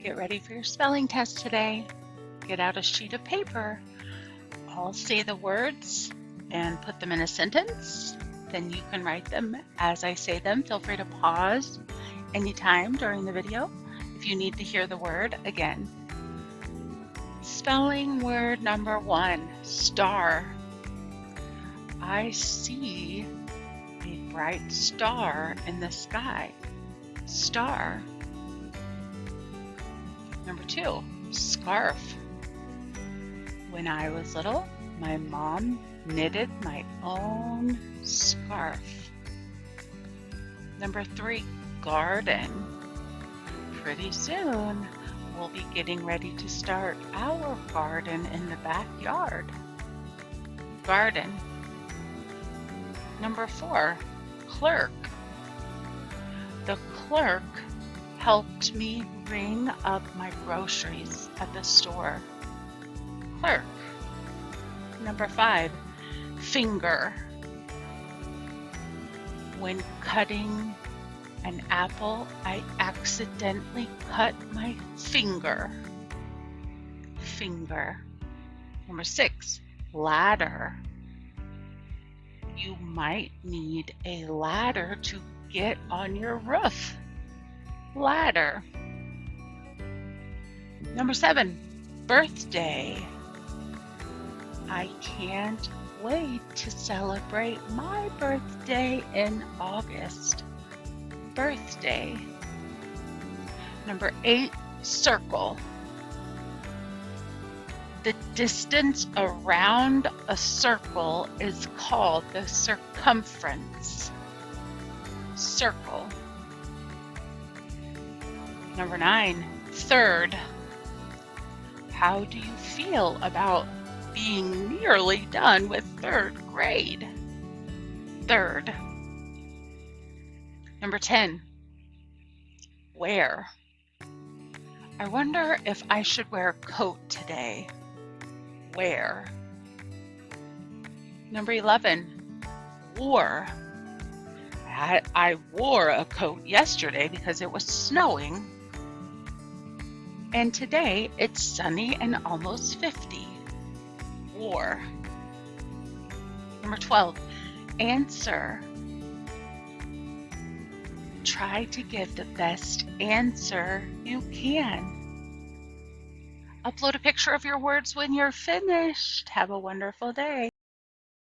Get ready for your spelling test today. Get out a sheet of paper. I'll say the words and put them in a sentence. Then you can write them as I say them. Feel free to pause anytime during the video if you need to hear the word again. Spelling word number 1, star. I see a bright star in the sky. Star. Number 2, scarf. When I was little, my mom knitted my own scarf. Number 3, garden. Pretty soon, we'll be getting ready to start our garden in the backyard. Garden. Number 4, clerk. The clerk helped me ring up my groceries at the store. Clerk. Number 5, finger. When cutting an apple, I accidentally cut my finger. Finger. Number 6, ladder. You might need a ladder to get on your roof. Ladder. Number 7, birthday. I can't wait to celebrate my birthday in August. Birthday. Number 8, circle. The distance around a circle is called the circumference. Circle. Number 9, third. How do you feel about being nearly done with 3rd grade? Third. Number 10, wear. I wonder if I should wear a coat today. Wear. Number 11, wore. I wore a coat yesterday because it was snowing. And today it's sunny and almost 50. Wore. Number 12, answer. Try to give the best answer you can. Upload a picture of your words when you're finished. Have a wonderful day.